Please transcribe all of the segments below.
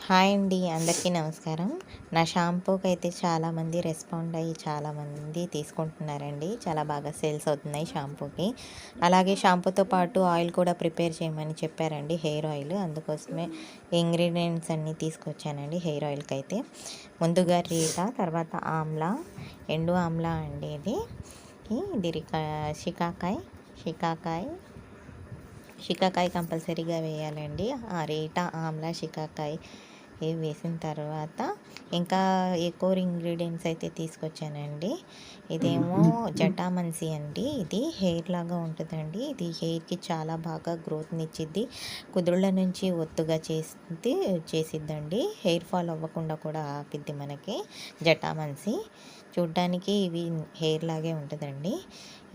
Hi అండి, అందరికీ నమస్కారం. నా షాంపూకి అయితే చాలామంది రెస్పాండ్ అయ్యి చాలామంది తీసుకుంటున్నారండి. చాలా బాగా సేల్స్ అవుతున్నాయి షాంపూకి. అలాగే షాంపూతో పాటు ఆయిల్ కూడా ప్రిపేర్ చేయమని చెప్పారండి, హెయిర్ ఆయిల్. అందుకోసమే ఇంగ్రీడియంట్స్ అన్నీ తీసుకొచ్చానండి హెయిర్ ఆయిల్కి అయితే. ముందుగా రీటా, తర్వాత ఆమ్లా, ఎండు ఆమ్లా అండి ఇది. ఇది షికాకాయ్ షికాకాయ కంపల్సరీగా వేయాలండి. ఆ రీటా, ఆమ్లా, షికాకాయ ఇవి వేసిన తర్వాత ఇంకా ఎక్కువ ఇంగ్రీడియంట్స్ అయితే తీసుకొచ్చానండి. ఇదేమో జటామన్సి అండి. ఇది హెయిర్ లాగా ఉంటుందండి. ఇది హెయిర్కి చాలా బాగా గ్రోత్ని ఇచ్చిద్ది. కుదుళ్ళ నుంచి ఒత్తుగా చేసిద్దండి. హెయిర్ ఫాల్ అవ్వకుండా కూడా ఆపిద్ది మనకి జటామన్సి. చూడ్డానికి ఇవి హెయిర్ లాగే ఉంటుందండి.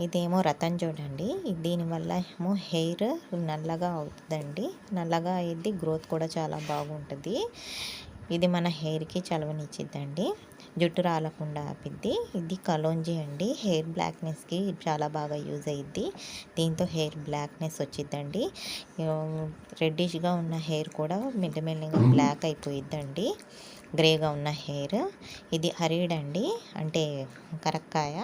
ఇదేమో రతన్ చూడండి. దీనివల్ల ఏమో హెయిర్ నల్లగా అవుతుందండి. నల్లగా అయ్యిద్ది, గ్రోత్ కూడా చాలా బాగుంటుంది. ఇది మన హెయిర్కి చలవనిచ్చిద్దండి, జుట్టు రాలకుండా ఆపిద్ది. ఇది కలోంజీ అండి. హెయిర్ బ్లాక్నెస్కి చాలా బాగా యూజ్ అయ్యిద్ది. దీంతో హెయిర్ బ్లాక్నెస్ వచ్చిద్దండి. రెడ్డిష్గా ఉన్న హెయిర్ కూడా మెల్లమెల్లగా బ్లాక్ అయిపోయిద్దండి, గ్రేగా ఉన్న హెయిర్. ఇది హరీడ్ అండి, అంటే కరక్కాయ.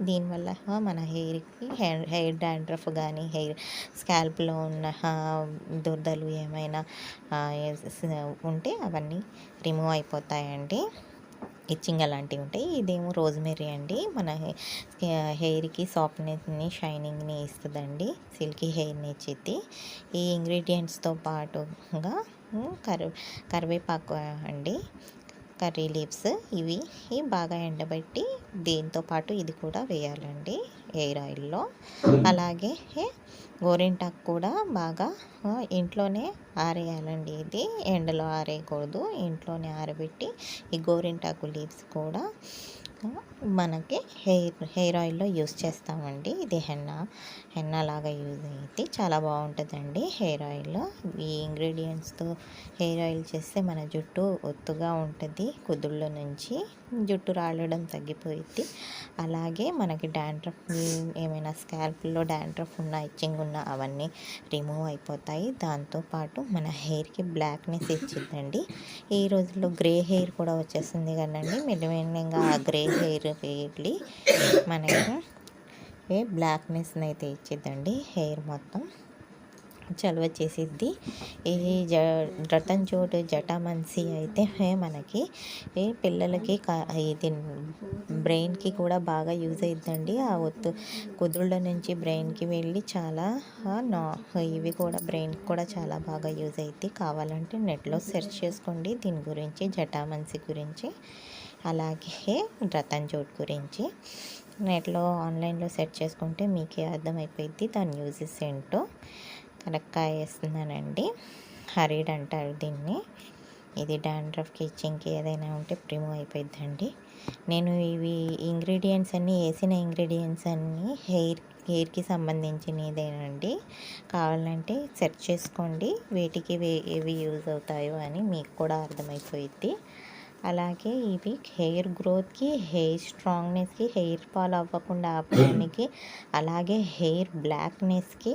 దీనివల్ల మన హెయిర్కి హెయిర్ డాండ్రఫ్ కానీ, హెయిర్ స్కాల్ప్లో ఉన్న దురదలు ఏమైనా ఉంటే అవన్నీ రిమూవ్ అయిపోతాయండి. ఇచ్చింగ్ అలాంటివి ఉంటాయి. ఇదేమో రోజ్మెరీ అండి. మన హెయిర్కి సాఫ్ట్నెస్ని, షైనింగ్ని ఇస్తుందండి, సిల్కీ హెయిర్ని ఇచ్చిద్ది. ఈ ఇంగ్రీడియంట్స్తో పాటుగా కరివేపాకు అండి, కర్రీ లీవ్స్. ఇవి బాగా ఎండబెట్టి దీంతో పాటు ఇది కూడా వేయాలండి హెయిర్ ఆయిల్లో. అలాగే గోరింటాకు కూడా బాగా ఇంట్లోనే ఆరేయాలండి. ఇది ఎండలో ఆరేయకూడదు, ఇంట్లోనే ఆరబెట్టి ఈ గోరింటాకు లీవ్స్ కూడా మనకి హెయిర్ ఆయిల్లో యూస్ చేస్తామండి. ఇది హెన్నా లాగా యూజ్ అయ్యింది, చాలా బాగుంటుందండి హెయిర్ ఆయిల్. ఈ ఇంగ్రీడియంట్స్తో హెయిర్ ఆయిల్ చేస్తే మన జుట్టు ఒత్తుగా ఉంటుంది. కుదుళ్ళ నుంచి జుట్టు రాలడం తగ్గిపోయింది. అలాగే మనకి డాండ్రఫ్ ఏమైనా స్కాల్ప్లో డాండ్రఫ్ ఉన్నా, ఇచ్చింగ్ ఉన్నా అవన్నీ రిమూవ్ అయిపోతాయి. దాంతోపాటు మన హెయిర్కి బ్లాక్నెస్ ఇచ్చిందండి. ఈ రోజుల్లో గ్రే హెయిర్ కూడా వచ్చేస్తుంది కదండి. మెల్లమెల్లగా ఆ గ్రే హెయిర్ వెళ్ళి మనకి బ్లాక్నెస్ని అయితే ఇచ్చిద్దండి. హెయిర్ మొత్తం చలువ చేసిద్ది. ఈ రతన్ చోటు జటామన్సి అయితే మనకి పిల్లలకి ఇది బ్రెయిన్కి కూడా బాగా యూజ్ అవుతుందండి. ఆ కుదుళ్ళ నుంచి బ్రెయిన్కి వెళ్ళి చాలా ఇవి కూడా బ్రెయిన్కి కూడా చాలా బాగా యూజ్ అవుతుంది. కావాలంటే నెట్లో సెర్చ్ చేసుకోండి దీని గురించి, జటామన్సి గురించి, అలాగే రతన్ చోట్ గురించి. నెట్లో ఆన్లైన్లో సెర్చ్ చేసుకుంటే మీకే అర్థమైపోయింది దాని యూజెస్ ఏంటో. కరక్కాయ వేస్తున్నానండి, హరీడ్ అంటారు దీన్ని. ఇది డాండ్రఫ్కి, ఇచ్చింగ్కి ఏదైనా ఉంటే రిమూవ్ అయిపోయిద్దండి. నేను ఇవి ఇంగ్రీడియంట్స్ అన్నీ వేసిన ఇంగ్రీడియంట్స్ అన్నీ హెయిర్కి సంబంధించినదేనండి. కావాలంటే సెర్చ్ చేసుకోండి వేటికి ఏవి యూజ్ అవుతాయో అని, మీకు కూడా అర్థమైపోయిద్ది. అలాగే ఇవి హెయిర్ గ్రోత్కి, హెయిర్ స్ట్రాంగ్నెస్కి, హెయిర్ ఫాల్ అవ్వకుండా ఆపడానికి, అలాగే హెయిర్ బ్లాక్నెస్కి,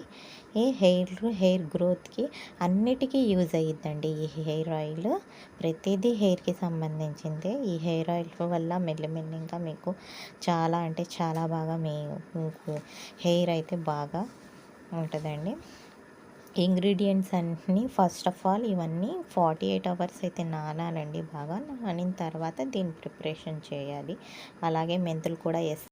హెయిర్ గ్రోత్కి అన్నిటికీ యూజ్ అయ్యిద్దండి ఈ హెయిర్ ఆయిల్. ప్రతిదీ హెయిర్కి సంబంధించిందే. ఈ హెయిర్ ఆయిల్ వల్ల మెల్లమెల్లగా మీకు చాలా అంటే చాలా బాగా మీకు హెయిర్ అయితే బాగా ఉంటుందండి. ఇంగ్రీడియంట్స్ అన్నీ ఫస్ట్ ఆఫ్ ఆల్ ఇవన్నీ 48 అవర్స్ అయితే నానాలండి. బాగా నానిన తర్వాత దీన్ని ప్రిపరేషన్ చేయాలి. అలాగే మెంతులు కూడా